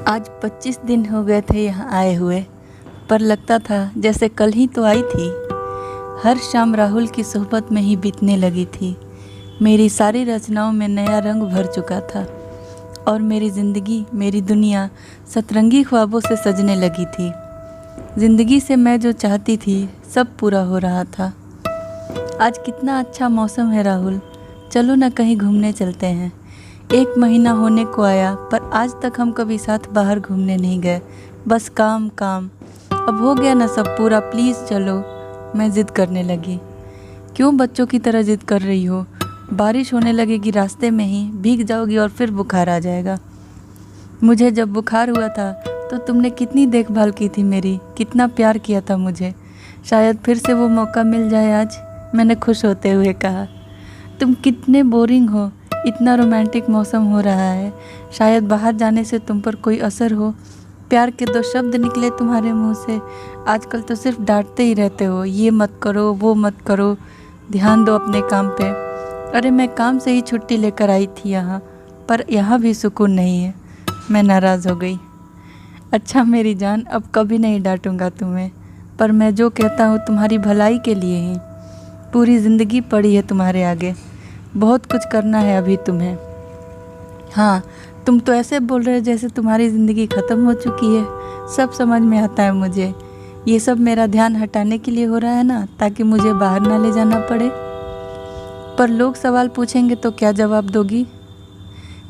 आज 25 दिन हो गए थे यहाँ आए हुए, पर लगता था जैसे कल ही तो आई थी। हर शाम राहुल की सोहबत में ही बीतने लगी थी। मेरी सारी रचनाओं में नया रंग भर चुका था और मेरी ज़िंदगी, मेरी दुनिया सतरंगी ख्वाबों से सजने लगी थी। ज़िंदगी से मैं जो चाहती थी सब पूरा हो रहा था। आज कितना अच्छा मौसम है राहुल, चलो ना कहीं घूमने चलते हैं। 1 महीना होने को आया पर आज तक हम कभी साथ बाहर घूमने नहीं गए, बस काम काम। अब हो गया ना सब पूरा, प्लीज़ चलो। मैं ज़िद करने लगी। क्यों बच्चों की तरह ज़िद कर रही हो? बारिश होने लगेगी रास्ते में ही, भीग जाओगी और फिर बुखार आ जाएगा। मुझे जब बुखार हुआ था तो तुमने कितनी देखभाल की थी मेरी, कितना प्यार किया था मुझे। शायद फिर से वो मौका मिल जाए आज, मैंने खुश होते हुए कहा। तुम कितने बोरिंग हो, इतना रोमांटिक मौसम हो रहा है, शायद बाहर जाने से तुम पर कोई असर हो। प्यार के 2 शब्द निकले तुम्हारे मुंह से, आजकल तो सिर्फ डांटते ही रहते हो, ये मत करो वो मत करो, ध्यान दो अपने काम पे। अरे मैं काम से ही छुट्टी लेकर आई थी यहाँ, पर यहाँ भी सुकून नहीं है। मैं नाराज़ हो गई। अच्छा मेरी जान, अब कभी नहीं डांटूंगा तुम्हें, पर मैं जो कहता हूँ तुम्हारी भलाई के लिए ही। पूरी ज़िंदगी पड़ी है तुम्हारे आगे, बहुत कुछ करना है अभी तुम्हें। हाँ, तुम तो ऐसे बोल रहे हो जैसे तुम्हारी ज़िंदगी ख़त्म हो चुकी है। सब समझ में आता है मुझे। ये सब मेरा ध्यान हटाने के लिए हो रहा है ना, ताकि मुझे बाहर ना ले जाना पड़े। पर लोग सवाल पूछेंगे तो क्या जवाब दोगी?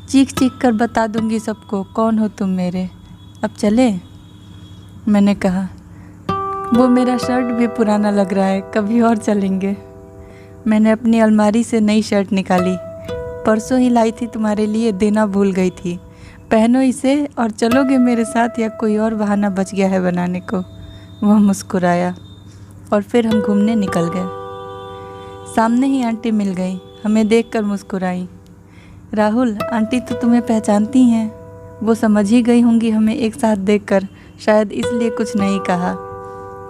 चीख चीख कर बता दूंगी सबको कौन हो तुम मेरे। अब चले? मैंने कहा। वो मेरा शर्ट भी पुराना लग रहा है, कभी और चलेंगे। मैंने अपनी अलमारी से नई शर्ट निकाली, परसों ही लाई थी तुम्हारे लिए, देना भूल गई थी। पहनो इसे और चलोगे मेरे साथ, या कोई और बहाना बच गया है बनाने को? वह मुस्कुराया और फिर हम घूमने निकल गए। सामने ही आंटी मिल गई, हमें देखकर मुस्कुराई। राहुल, आंटी तो तुम्हें पहचानती हैं, वो समझ ही गई होंगी हमें एक साथ देखकर, शायद इसलिए कुछ नहीं कहा।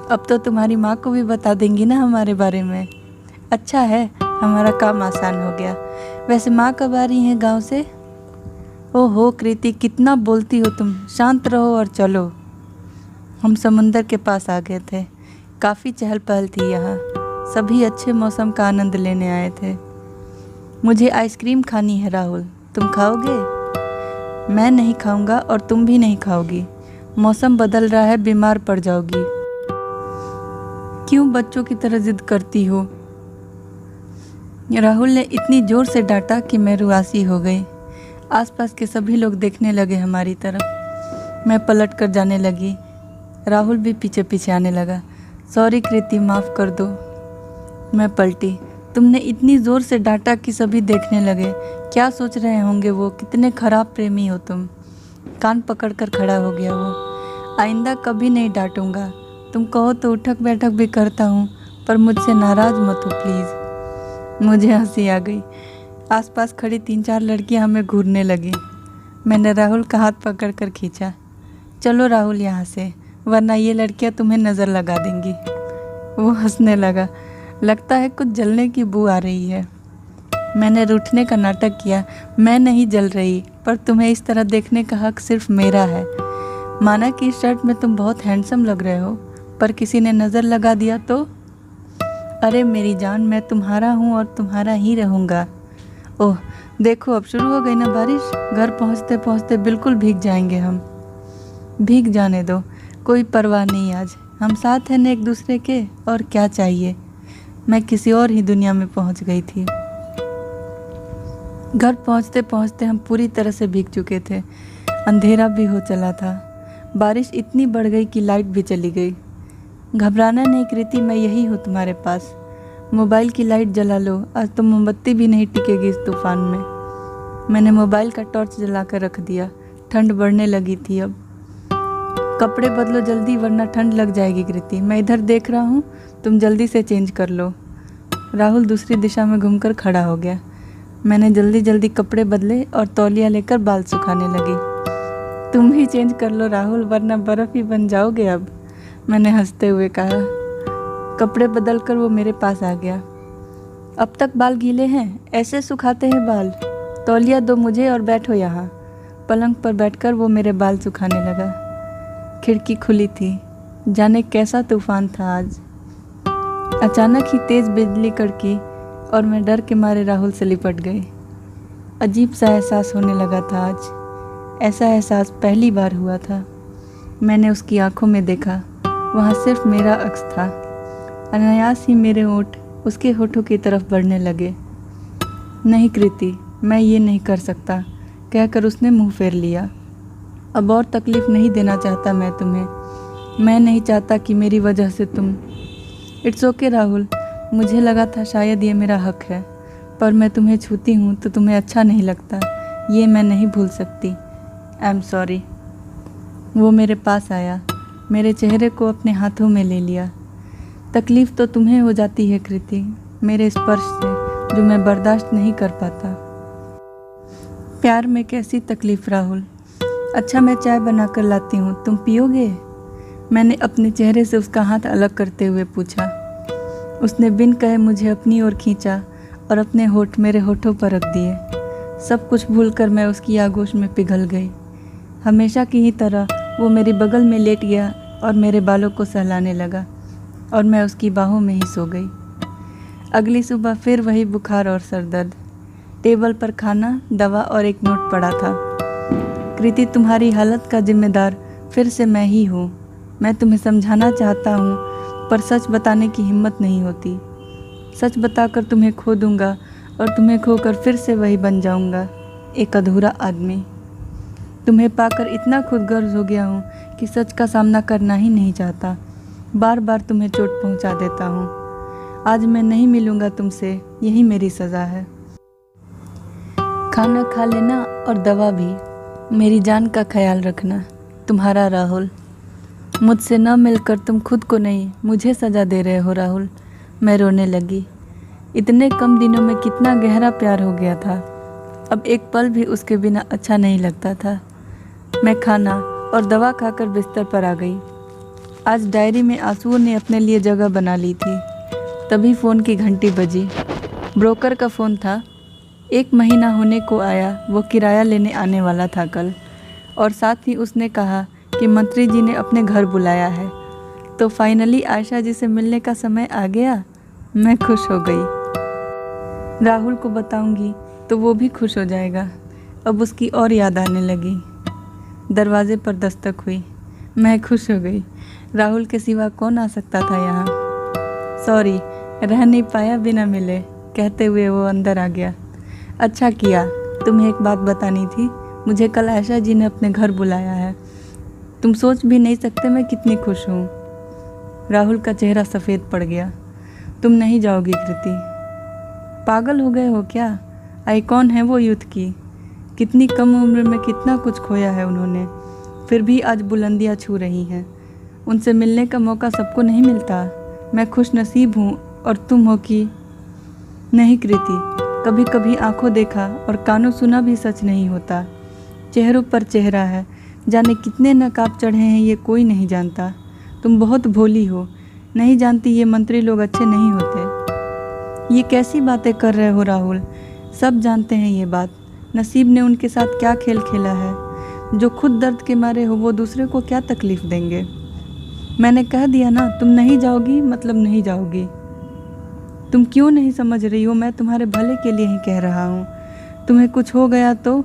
अब तो तुम्हारी माँ को भी बता देंगी ना हमारे बारे में। अच्छा है, हमारा काम आसान हो गया। वैसे माँ कब आ रही हैं गांव से? ओहो कृति, कितना बोलती हो तुम, शांत रहो और चलो। हम समुंदर के पास आ गए थे। काफ़ी चहल पहल थी यहाँ, सभी अच्छे मौसम का आनंद लेने आए थे। मुझे आइसक्रीम खानी है राहुल, तुम खाओगे? मैं नहीं खाऊंगा और तुम भी नहीं खाओगी। मौसम बदल रहा है, बीमार पड़ जाओगी। क्यों बच्चों की तरह जिद करती हो? राहुल ने इतनी ज़ोर से डांटा कि मैं रुआसी हो गई। आसपास के सभी लोग देखने लगे हमारी तरफ। मैं पलट कर जाने लगी, राहुल भी पीछे पीछे आने लगा। सॉरी कृति, माफ़ कर दो। मैं पलटी। तुमने इतनी ज़ोर से डांटा कि सभी देखने लगे। क्या सोच रहे होंगे वो, कितने खराब प्रेमी हो तुम। कान पकड़कर खड़ा हो गया वो। आइंदा कभी नहीं डांटूंगा। तुम कहो तो उठक बैठक भी करता हूँ, पर मुझसे नाराज़ मत हो प्लीज़। मुझे हंसी आ गई। आसपास खड़ी 3-4 लड़कियां हमें घूरने लगी। मैंने राहुल का हाथ पकड़कर खींचा। चलो राहुल यहाँ से, वरना ये लड़कियां तुम्हें नज़र लगा देंगी। वो हंसने लगा। लगता है कुछ जलने की बू आ रही है। मैंने रूठने का नाटक किया। मैं नहीं जल रही, पर तुम्हें इस तरह देखने का हक सिर्फ मेरा है। माना कि इस शर्ट में तुम बहुत हैंडसम लग रहे हो, पर किसी ने नज़र लगा दिया तो? अरे मेरी जान, मैं तुम्हारा हूँ और तुम्हारा ही रहूँगा। ओह देखो, अब शुरू हो गई ना बारिश। घर पहुँचते पहुँचते बिल्कुल भीग जाएंगे हम। भीग जाने दो, कोई परवाह नहीं, आज हम साथ हैं ना एक दूसरे के, और क्या चाहिए। मैं किसी और ही दुनिया में पहुँच गई थी। घर पहुँचते पहुँचते हम पूरी तरह से भीग चुके थे। अंधेरा भी हो चला था। बारिश इतनी बढ़ गई कि लाइट भी चली गई। घबराना नहीं कृति, मैं यही हूँ तुम्हारे पास। मोबाइल की लाइट जला लो, आज तो मोमबत्ती भी नहीं टिकेगी इस तूफान में। मैंने मोबाइल का टॉर्च जलाकर रख दिया। ठंड बढ़ने लगी थी अब। कपड़े बदलो जल्दी, वरना ठंड लग जाएगी कृति। मैं इधर देख रहा हूँ, तुम जल्दी से चेंज कर लो। राहुल दूसरी दिशा में घूमकर खड़ा हो गया। मैंने जल्दी जल्दी कपड़े बदले और तौलिया लेकर बाल सुखाने लगी। तुम भी चेंज कर लो राहुल, वरना बर्फ़ ही बन जाओगे अब, मैंने हंसते हुए कहा। कपड़े बदलकर वो मेरे पास आ गया। अब तक बाल गीले हैं, ऐसे सुखाते हैं बाल? तौलिया दो मुझे और बैठो यहाँ। पलंग पर बैठकर वो मेरे बाल सुखाने लगा। खिड़की खुली थी, जाने कैसा तूफान था आज। अचानक ही तेज़ बिजली कड़की और मैं डर के मारे राहुल से लिपट गई। अजीब सा एहसास होने लगा था आज। ऐसा एहसास पहली बार हुआ था। मैंने उसकी आंखों में देखा, वहाँ सिर्फ मेरा अक्स था। अनायास ही मेरे होंठ उसके होठों की तरफ बढ़ने लगे। नहीं कृति, मैं ये नहीं कर सकता, कहकर उसने मुंह फेर लिया। अब और तकलीफ़ नहीं देना चाहता मैं तुम्हें। मैं नहीं चाहता कि मेरी वजह से तुम। इट्स ओके राहुल, मुझे लगा था शायद ये मेरा हक है, पर मैं तुम्हें छूती हूँ तो तुम्हें अच्छा नहीं लगता। ये मैं नहीं भूल सकती। I am sorry. वो मेरे पास आया, मेरे चेहरे को अपने हाथों में ले लिया। तकलीफ़ तो तुम्हें हो जाती है कृति, मेरे स्पर्श से, जो मैं बर्दाश्त नहीं कर पाता। प्यार में कैसी तकलीफ़ राहुल? अच्छा, मैं चाय बना कर लाती हूँ, तुम पियोगे? मैंने अपने चेहरे से उसका हाथ अलग करते हुए पूछा। उसने बिन कहे मुझे अपनी ओर खींचा और अपने होठ मेरे होठों पर रख दिए। सब कुछ भूलकर मैं उसकी आगोश में पिघल गई। हमेशा की ही तरह वो मेरे बगल में लेट गया और मेरे बालों को सहलाने लगा और मैं उसकी बाहों में ही सो गई। अगली सुबह फिर वही बुखार और सर दर्द। टेबल पर खाना, दवा और एक नोट पड़ा था। कृति, तुम्हारी हालत का जिम्मेदार फिर से मैं ही हूँ। मैं तुम्हें समझाना चाहता हूँ, पर सच बताने की हिम्मत नहीं होती। सच बताकर तुम्हें खो दूंगा और तुम्हें खोकर फिर से वही बन जाऊंगा, एक अधूरा आदमी। तुम्हें पाकर इतना खुदगर्ज हो गया हूँ कि सच का सामना करना ही नहीं चाहता। बार बार तुम्हें चोट पहुँचा देता हूँ। आज मैं नहीं मिलूँगा तुमसे, यही मेरी सज़ा है। खाना खा लेना और दवा भी। मेरी जान का ख्याल रखना। तुम्हारा राहुल। मुझसे न मिलकर तुम खुद को नहीं, मुझे सज़ा दे रहे हो राहुल। मैं रोने लगी। इतने कम दिनों में कितना गहरा प्यार हो गया था। अब एक पल भी उसके बिना अच्छा नहीं लगता था। मैं खाना और दवा खाकर बिस्तर पर आ गई। आज डायरी में आंसुओं ने अपने लिए जगह बना ली थी। तभी फ़ोन की घंटी बजी। ब्रोकर का फ़ोन था। 1 महीना होने को आया, वो किराया लेने आने वाला था कल, और साथ ही उसने कहा कि मंत्री जी ने अपने घर बुलाया है। तो फाइनली आयशा जी से मिलने का समय आ गया। मैं खुश हो गई। राहुल को बताऊंगी तो वो भी खुश हो जाएगा। अब उसकी और याद आने लगी। दरवाजे पर दस्तक हुई। मैं खुश हो गई। राहुल के सिवा कौन आ सकता था यहाँ? सॉरी, रह नहीं पाया बिना मिले, कहते हुए वो अंदर आ गया। अच्छा किया। तुम्हें एक बात बतानी थी। मुझे कल आयशा जी ने अपने घर बुलाया है। तुम सोच भी नहीं सकते मैं कितनी खुश हूँ। राहुल का चेहरा सफ़ेद पड़ गया। तुम नहीं जाओगी कृति? पागल हो गए हो क्या? आइकॉन है वो यूथ की। कितनी कम उम्र में कितना कुछ खोया है उन्होंने, फिर भी आज बुलंदियाँ छू रही हैं। उनसे मिलने का मौका सबको नहीं मिलता। मैं खुश नसीब हूँ और तुम हो कि नहीं कृति। कभी कभी आंखों देखा और कानों सुना भी सच नहीं होता। चेहरों पर चेहरा है, जाने कितने नकाब चढ़े हैं ये कोई नहीं जानता। तुम बहुत भोली हो, नहीं जानती ये मंत्री लोग अच्छे नहीं होते। ये कैसी बातें कर रहे हो राहुल? सब जानते हैं ये बात। नसीब ने उनके साथ क्या खेल खेला है। जो खुद दर्द के मारे हो वो दूसरे को क्या तकलीफ़ देंगे। मैंने कह दिया ना, तुम नहीं जाओगी मतलब नहीं जाओगी। तुम क्यों नहीं समझ रही हो? मैं तुम्हारे भले के लिए ही कह रहा हूँ। तुम्हें कुछ हो गया तो?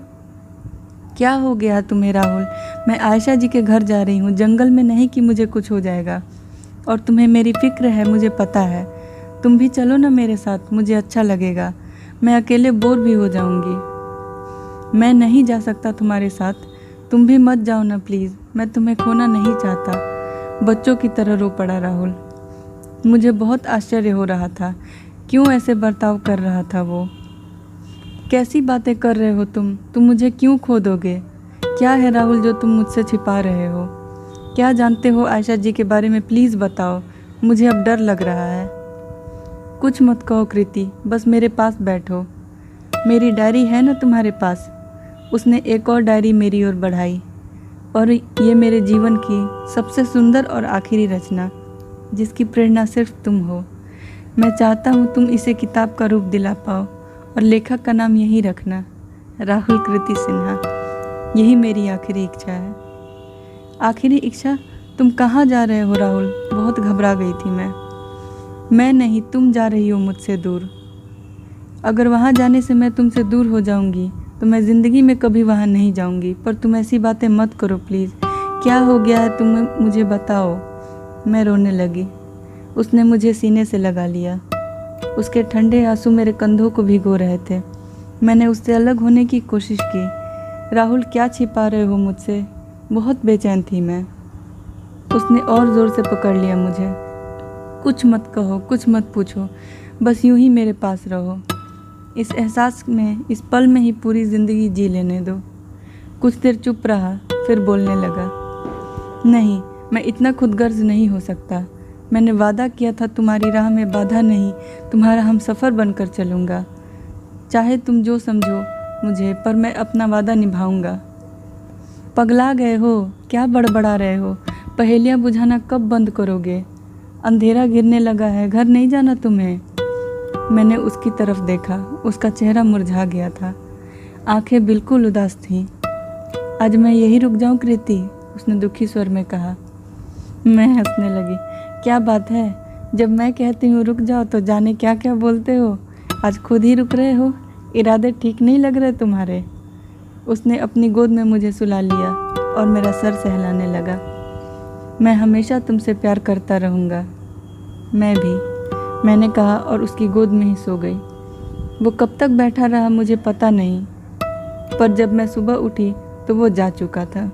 क्या हो गया तुम्हें राहुल? मैं आयशा जी के घर जा रही हूँ, जंगल में नहीं कि मुझे कुछ हो जाएगा। और तुम्हें मेरी फ़िक्र है, मुझे पता है। तुम भी चलो ना मेरे साथ, मुझे अच्छा लगेगा। मैं अकेले बोर भी हो जाऊँगी। मैं नहीं जा सकता तुम्हारे साथ। तुम भी मत जाओ ना प्लीज़। मैं तुम्हें खोना नहीं चाहता। बच्चों की तरह रो पड़ा राहुल। मुझे बहुत आश्चर्य हो रहा था, क्यों ऐसे बर्ताव कर रहा था वो। कैसी बातें कर रहे हो तुम मुझे क्यों खो दोगे? क्या है राहुल जो तुम मुझसे छिपा रहे हो? क्या जानते हो आयशा जी के बारे में? प्लीज़ बताओ, मुझे अब डर लग रहा है। कुछ मत कहो कृति, बस मेरे पास बैठो। मेरी डायरी है ना तुम्हारे पास? उसने एक और डायरी मेरी ओर बढ़ाई। और ये मेरे जीवन की सबसे सुंदर और आखिरी रचना, जिसकी प्रेरणा सिर्फ तुम हो। मैं चाहता हूँ तुम इसे किताब का रूप दिला पाओ और लेखक का नाम यही रखना, राहुल कृति सिन्हा। यही मेरी आखिरी इच्छा है। आखिरी इच्छा? तुम कहाँ जा रहे हो राहुल? बहुत घबरा गई थी मैं नहीं, तुम जा रही हो मुझसे दूर। अगर वहाँ जाने से मैं तुमसे दूर हो जाऊँगी तो मैं ज़िंदगी में कभी वहाँ नहीं जाऊँगी। पर तुम ऐसी बातें मत करो प्लीज़। क्या हो गया है तुम्हें, मुझे बताओ। मैं रोने लगी। उसने मुझे सीने से लगा लिया। उसके ठंडे आंसू मेरे कंधों को भिगो रहे थे। मैंने उससे अलग होने की कोशिश की। राहुल, क्या छिपा रहे हो मुझसे? बहुत बेचैन थी मैं। उसने और ज़ोर से पकड़ लिया मुझे। कुछ मत कहो, कुछ मत पूछो, बस यूं ही मेरे पास रहो। इस एहसास में, इस पल में ही पूरी ज़िंदगी जी लेने दो। कुछ देर चुप रहा, फिर बोलने लगा। नहीं, मैं इतना खुदगर्ज नहीं हो सकता। मैंने वादा किया था तुम्हारी राह में बाधा नहीं, तुम्हारा हमसफ़र बनकर चलूँगा। चाहे तुम जो समझो मुझे, पर मैं अपना वादा निभाऊँगा। पगला गए हो? क्या बड़बड़ा रहे हो? पहेलियाँ बुझाना कब बंद करोगे? अंधेरा गिरने लगा है, घर नहीं जाना तुम्हें? मैंने उसकी तरफ देखा। उसका चेहरा मुरझा गया था, आंखें बिल्कुल उदास थीं। आज मैं यही रुक जाऊं कृति? उसने दुखी स्वर में कहा। मैं हंसने लगी। क्या बात है, जब मैं कहती हूँ रुक जाओ तो जाने क्या क्या बोलते हो। आज खुद ही रुक रहे हो। इरादे ठीक नहीं लग रहे तुम्हारे। उसने अपनी गोद में मुझे सुला लिया और मेरा सर सहलाने लगा। मैं हमेशा तुमसे प्यार करता रहूँगा। मैं भी, मैंने कहा और उसकी गोद में ही सो गई। वो कब तक बैठा रहा मुझे पता नहीं, पर जब मैं सुबह उठी तो वो जा चुका था।